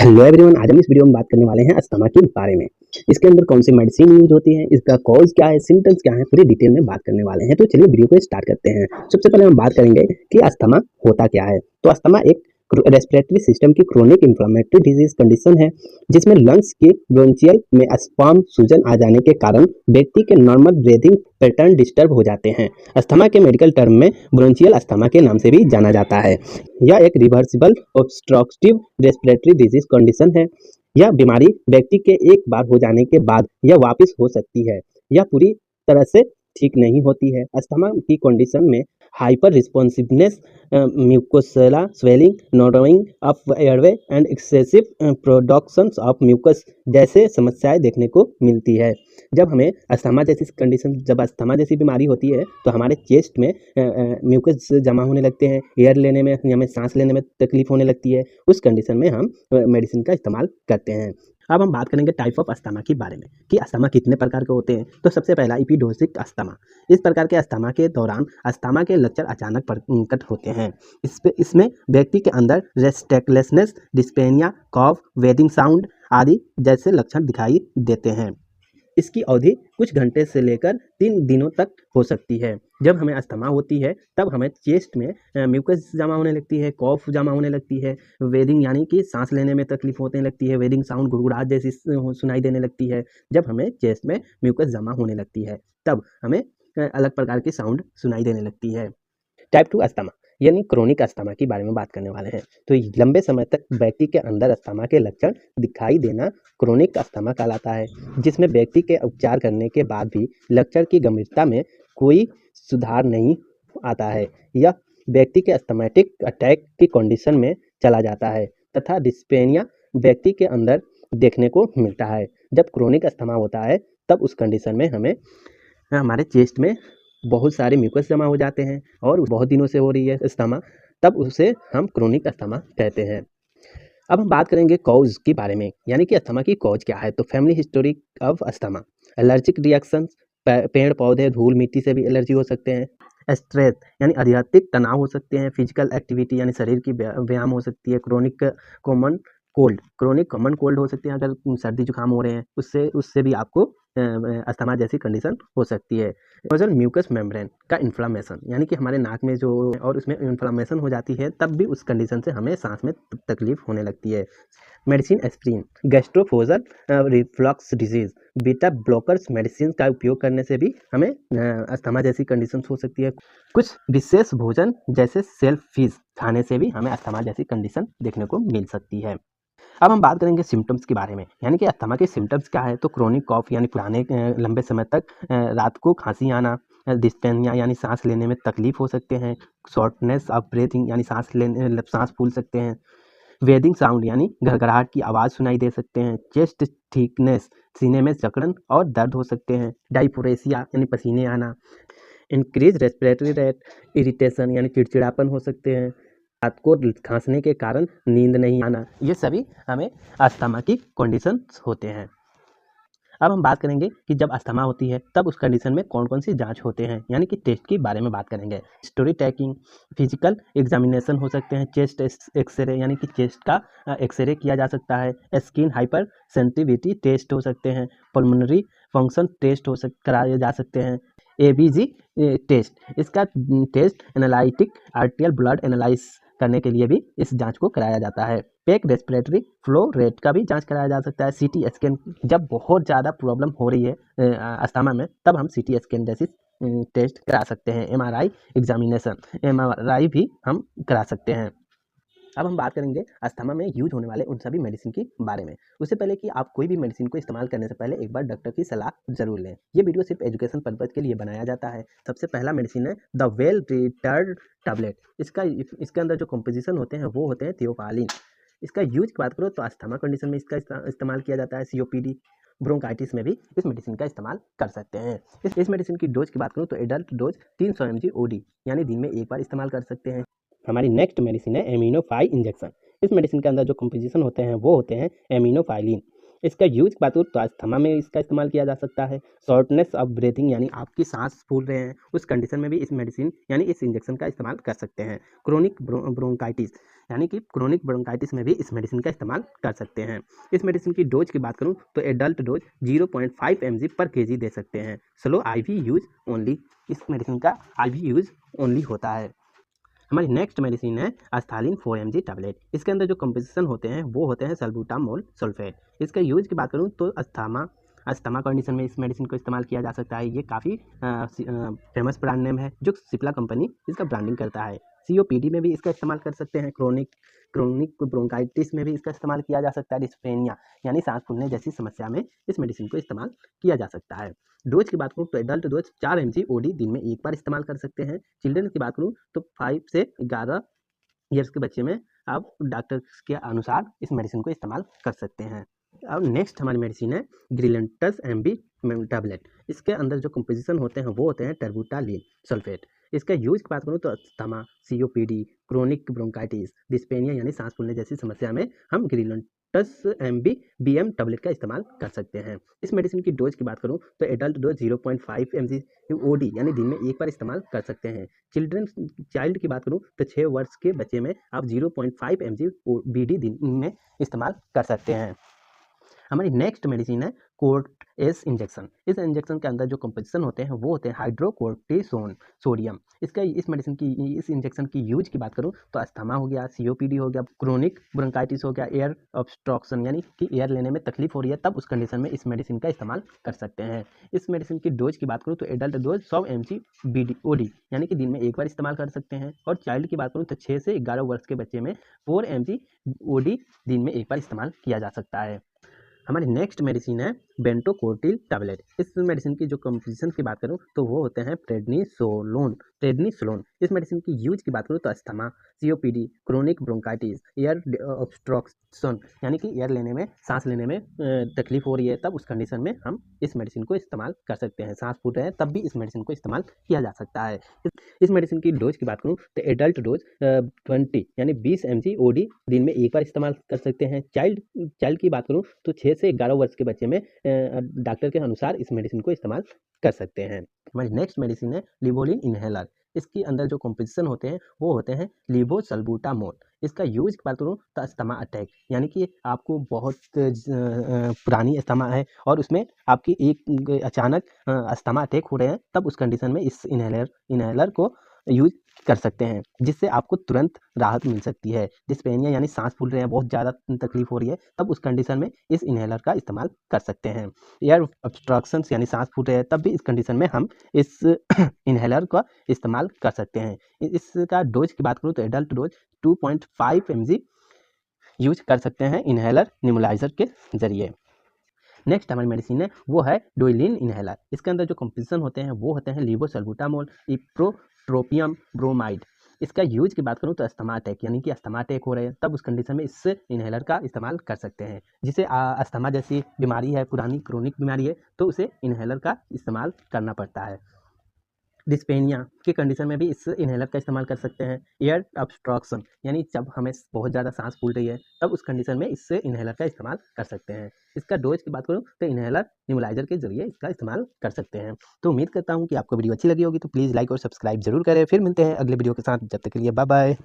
Hello everyone, आज हम इस वीडियो में बात करने वाले हैं अस्थमा के बारे में। इसके अंदर कौन सी मेडिसिन यूज होती है, इसका कॉज क्या है, सिम्टम्स क्या है, पूरी डिटेल में बात करने वाले हैं। तो चलिए वीडियो को स्टार्ट करते हैं। सबसे पहले हम बात करेंगे कि अस्थमा होता क्या है। तो अस्थमा एक रेस्पिरेटरी सिस्टम की क्रोनिक इन्फ्लेमेटरी डिजीज कंडीशन है, जिसमें लंग्स की ब्रोंचियल में स्पॉम सूजन आ जाने के कारण व्यक्ति के नॉर्मल ब्रीथिंग पैटर्न डिस्टर्ब हो जाते हैं। अस्थमा के मेडिकल टर्म में ब्रोंचियल अस्थमा के नाम से भी जाना जाता है। यह एक reversible obstructive respiratory disease condition है। यह बीमारी व्यक्ति के एक बार हो जाने के बाद यह वापस हो सकती है। यह पूरी तरह से ठीक नहीं होती है। अस्थमा की कंडीशन में hyper responsiveness, mucosal swelling, narrowing of airway and excessive production of mucus जैसे समस्याएं देखने को मिलती है। जब अस्थमा जैसी बीमारी होती है तो हमारे चेस्ट में म्यूकस जमा होने लगते हैं, एयर लेने में, हमें सांस लेने में तकलीफ होने लगती है। उस कंडीशन में हम मेडिसिन का इस्तेमाल करते हैं। अब हम बात करेंगे टाइप ऑफ अस्थमा के बारे में कि अस्थमा कितने प्रकार के होते हैं। तो सबसे पहला एपिडोसिक अस्थमा। इस प्रकार के अस्थमा के दौरान अस्थमा के लक्षण अचानक प्रकट होते हैं। इसमें व्यक्ति के अंदर रेस्टलेसनेस, डिस्पेनिया, कॉफ, वेदिंग साउंड आदि जैसे लक्षण दिखाई देते हैं। इसकी अवधि कुछ घंटे से लेकर 3 दिनों तक हो सकती है। जब हमें अस्थमा होती है तब हमें चेस्ट में म्यूकस जमा होने लगती है, कॉफ जमा होने लगती है, वेदिंग यानी कि सांस लेने में तकलीफ होने लगती है, वेदिंग साउंड गुड़गुड़ाहट जैसी सुनाई देने लगती है। जब हमें चेस्ट में म्यूकस जमा होने लगती है तब हमें अलग प्रकार की साउंड सुनाई देने लगती है। टाइप 2 अस्थमा यानी क्रोनिक अस्थमा के बारे में बात करने वाले हैं। तो लंबे समय तक व्यक्ति के अंदर अस्थमा के लक्षण दिखाई देना क्रोनिक अस्थमा कहलाता है, जिसमें व्यक्ति के उपचार करने के बाद भी लक्षण की गंभीरता में कोई सुधार नहीं आता है। यह व्यक्ति के अस्थमैटिक अटैक की कंडीशन में चला जाता है तथा डिस्पेनिया व्यक्ति के अंदर देखने को मिलता है। जब क्रोनिक अस्थमा होता है तब उस कंडीशन में हमें हमारे चेस्ट में बहुत सारे म्यूकस जमा हो जाते हैं और बहुत दिनों से हो रही है अस्थमा, तब उसे हम क्रोनिक अस्थमा कहते हैं। अब हम बात करेंगे कॉज के बारे में, यानी कि अस्थमा की कॉज क्या है। तो family history of asthma, allergic reactions, पेड़ पौधे, धूल मिट्टी से भी एलर्जी हो सकते हैं। स्ट्रेस यानी अत्यधिक तनाव हो सकते हैं। फिजिकल एक्टिविटी यानी शरीर की व्यायाम हो सकती है। कॉमन क्रोनिक कॉमन कोल्ड हो सकती है, अगर सर्दी जुकाम हो रहे हैं उससे भी आपको अस्थमा जैसी कंडीशन हो सकती है। नोजल म्यूकस मेम्ब्रेन का इन्फ्लामेशन, यानी कि हमारे नाक में जो और उसमें इन्फ्लामेशन हो जाती है तब भी उस कंडीशन से हमें सांस में तकलीफ होने लगती है। Medicine aspirin, gastroesophageal reflux disease, beta blockers medicine का उपयोग करने से भी हमें अस्थमा जैसी कंडीशन हो सकती है। कुछ विशेष भोजन जैसे सेल्फ फिश खाने से भी हमें अस्थमा जैसी कंडीशन देखने को मिल सकती है। अब हम बात करेंगे सिम्टम्स के बारे में, यानी कि अस्थमा के सिम्टम्स क्या है। तो क्रोनिक कॉफ यानी पुराने लंबे समय तक रात को खांसी आना, डिस्पेनिया यानी सांस लेने में तकलीफ हो सकते हैं, शॉर्टनेस ऑफ ब्रीथिंग यानी सांस फूल सकते हैं, वेदिंग साउंड यानी घरघराहट की आवाज़ सुनाई दे सकते हैं, चेस्ट थिकनेस सीने में जकड़न और दर्द हो सकते हैं, डाइपोरेसिया यानी पसीने आना, इंक्रीज रेस्पिरेटरी रेट, इरिटेशन यानी चिड़चिड़ापन हो सकते हैं, रात को खांसने के कारण नींद नहीं आना, ये सभी हमें अस्थमा की कंडीशंस होते हैं। अब हम बात करेंगे कि जब अस्थमा होती है तब उस कंडीशन में कौन कौन सी जांच होते हैं, यानी कि टेस्ट के बारे में बात करेंगे। हिस्टोरी टैकिंग, फिजिकल एग्जामिनेशन हो सकते हैं, चेस्ट एक्सरे यानी कि चेस्ट का एक्सरे किया जा सकता है, स्किन हाइपर सेंसिटिविटी टेस्ट हो सकते हैं, पल्मोनरी फंक्शन टेस्ट कराए जा सकते हैं, एबीजी टेस्ट, इसका test analytic arterial blood analyse करने के लिए भी इस जांच को कराया जाता है। पेक रेस्पिरेटरी फ्लो रेट का भी जांच कराया जा सकता है। सीटी स्कैन, जब बहुत ज़्यादा प्रॉब्लम हो रही है अस्थमा में तब हम सीटी स्कैन जैसी टेस्ट करा सकते हैं। एमआरआई एग्जामिनेशन, एमआरआई भी हम करा सकते हैं। अब हम बात करेंगे अस्थमा में यूज होने वाले उन सभी मेडिसिन के बारे में। उससे पहले कि आप कोई भी मेडिसिन को इस्तेमाल करने से पहले एक बार डॉक्टर की सलाह जरूर लें। ये वीडियो सिर्फ एजुकेशन पर्पज के लिए बनाया जाता है। सबसे पहला मेडिसिन है द वेल रिटर्ड टैबलेट। इसके अंदर जो कंपोजिशन होते हैं वो होते हैं थियोफालिन। इसका यूज की बात करो तो अस्थमा कंडीशन में इसका इस्तेमाल किया जाता है। सीओपीडी, ब्रोंकाइटिस में भी इस मेडिसिन का इस्तेमाल कर सकते हैं। इस मेडिसिन की डोज की बात करूँ तो एडल्ट डोज 300 mg OD यानी दिन में एक बार इस्तेमाल कर सकते हैं। हमारी नेक्स्ट मेडिसिन है एमिनोफाई इंजेक्शन। इस मेडिसिन के अंदर जो कंपोजिशन होते हैं वो होते हैं एमिनोफाइलिन। इसका यूज की बात करूँ तो अस्थमा में इसका इस्तेमाल किया जा सकता है। शॉर्टनेस ऑफ ब्रीथिंग यानी आपकी सांस फूल रहे हैं उस कंडीशन में भी इस मेडिसिन यानी इस इंजेक्शन का इस्तेमाल कर सकते हैं। क्रोनिक ब्रोंकाइटिस यानी कि क्रोनिक ब्रोंकाइटिस में भी इस मेडिसिन का इस्तेमाल कर सकते हैं। इस मेडिसिन की डोज की बात करूँ तो एडल्ट डोज 0.5 mg पर केजी दे सकते हैं। स्लो आईवी यूज ओनली, इस मेडिसिन का आईवी यूज ओनली होता है। हमारी नेक्स्ट मेडिसिन है अस्थालिन 4 mg टैबलेट। इसके अंदर जो कंपोजिशन होते हैं वो होते हैं सल्बूटामोल सल्फेट। इसका यूज की बात करूँ तो अस्थमा कंडीशन में इस मेडिसिन को इस्तेमाल किया जा सकता है। ये काफ़ी फेमस ब्रांड नेम है जो सिप्ला कंपनी इसका ब्रांडिंग करता है। सीओपीडी में भी इसका इस्तेमाल कर सकते हैं। क्रोनिक ब्रोंकाइटिस में भी इसका इस्तेमाल किया जा सकता है। डिस्पेनिया यानी सांस फूलने जैसी समस्या में इस मेडिसिन को इस्तेमाल किया जा सकता है। डोज की बात करूँ तो एडल्ट डोज 4 mg ओडी दिन में एक बार इस्तेमाल कर सकते हैं। चिल्ड्रन की बात करूँ तो 5 से 11 ईयर्स के बच्चे में आप डॉक्टर के अनुसार इस मेडिसिन को इस्तेमाल कर सकते हैं। अब नेक्स्ट हमारी मेडिसिन है ग्रिलेंटस एमबी टैबलेट। इसके अंदर जो कंपोजिशन होते हैं वो होते हैं टर्बुटालिन सल्फेट। इसका यूज की बात करूँ तो asthma, COPD, chronic bronchitis, dyspnoea यानी सांस फूलने जैसी समस्या में हम ग्रिलेंटस एमबी बीएम टैबलेट का इस्तेमाल कर सकते हैं। इस मेडिसिन की डोज की बात करूँ तो एडल्ट डोज 0.5 mg ओडी यानी दिन में एक बार इस्तेमाल कर सकते हैं। चाइल्ड की बात करूँ तो 6 वर्ष के बच्चे में आप 0.5 mg बीडी दिन में इस्तेमाल कर सकते हैं। हमारी नेक्स्ट मेडिसिन है कोर्टेस इंजेक्शन। इस इंजेक्शन के अंदर जो कंपोजिशन होते हैं वो होते हैं हाइड्रोकोर्टिसोन सोडियम। इस इंजेक्शन की यूज की बात करूँ तो अस्थमा हो गया, सीओपीडी हो गया, क्रोनिक ब्रोंकाइटिस हो गया, एयर ऑब्स्ट्रक्शन यानी कि एयर लेने में तकलीफ हो रही है तब उस कंडीशन में इस मेडिसिन का इस्तेमाल कर सकते हैं। इस मेडिसिन की डोज की बात करूँ तो adult dose 100 mg BD OD यानी कि दिन में एक बार इस्तेमाल कर सकते हैं। और चाइल्ड की बात करूँ तो 6 से 11 वर्ष के बच्चे में 4 mg ओडी दिन में एक बार इस्तेमाल किया जा सकता है। हमारी नेक्स्ट मेडिसिन है बेंटोकोर्टिल टैबलेट। इस मेडिसिन की जो कंपोजिशन की बात करूँ तो वो होते हैं प्रेडनिसोलोन। इस मेडिसिन की यूज की बात करूँ तो asthma, COPD, chronic bronchitis, air obstruction यानी कि एयर लेने में सांस लेने में तकलीफ हो रही है तब उस कंडीशन में हम इस मेडिसिन को इस्तेमाल कर सकते हैं। सांस फूल रहे हैं तब भी इस मेडिसिन को इस्तेमाल किया जा सकता है। इस मेडिसिन की डोज की बात करूँ तो एडल्ट डोज 20 यानी 20 mg ओडी दिन में एक बार इस्तेमाल कर सकते हैं। चाइल्ड की बात करूँ तो 6 से 11 वर्ष के बच्चे में डॉक्टर के अनुसार इस मेडिसिन को इस्तेमाल कर सकते हैं। हमारी नेक्स्ट मेडिसिन है लिवोलिन इनहेलर। इसके अंदर जो कंपोजिशन होते हैं वो होते हैं लीवोसल्बूटामोल। इसका यूज की बात करूँ तो अस्थमा अटैक यानी कि आपको बहुत पुरानी अस्थमा है और उसमें आपकी एक अचानक अस्थमा अटैक हो रहे हैं तब उस कंडीशन में इस इनहेलर को यूज कर सकते हैं जिससे आपको तुरंत राहत मिल सकती है। डिस्पेनिया यानी सांस फूल रहे हैं, बहुत ज़्यादा तकलीफ हो रही है तब उस कंडीशन में इस इनहेलर का इस्तेमाल कर सकते हैं। एयर ऑब्स्ट्रक्शंस यानी सांस फूल रहे हैं तब भी इस कंडीशन में हम इस इनहेलर का इस्तेमाल कर सकते हैं। इसका डोज की बात करूँ तो एडल्ट डोज 2.5 mg यूज कर सकते हैं इनहेलर निमुलाइजर के जरिए। नेक्स्ट हमारी मेडिसिन है वो है डोइलिन इनहेलर। इसके अंदर जो कंपोजिशन होते हैं वो होते हैं लीवोसल्बूटामोल, इप्रोट्रोपियम ब्रोमाइड। इसका यूज की बात करूँ तो अस्थमा अटैक यानी कि अस्थमा अटैक हो रहे हैं तब उस कंडीशन में इस इनहेलर का इस्तेमाल कर सकते हैं। जिसे अस्थमा जैसी बीमारी है, पुरानी क्रोनिक बीमारी है तो उसे इनहेलर का इस्तेमाल करना पड़ता है। डिस्पेनिया के कंडीशन में भी इस इनहेलर का इस्तेमाल कर सकते हैं। एयर ऑब्स्ट्रक्शन यानी जब हमें बहुत ज़्यादा सांस फूल रही है तब उस कंडीशन में इससे इनहेलर का इस्तेमाल कर सकते हैं। इसका डोज की बात करूँ तो इनहेलर निमुलाइजर के जरिए इसका इस्तेमाल कर सकते हैं। तो उम्मीद करता हूँ कि आपको वीडियो अच्छी लगी होगी तो प्लीज़ लाइक और सब्सक्राइब जरूर करें। फिर मिलते हैं अगले वीडियो के साथ, जब तक के लिए बाय बाय।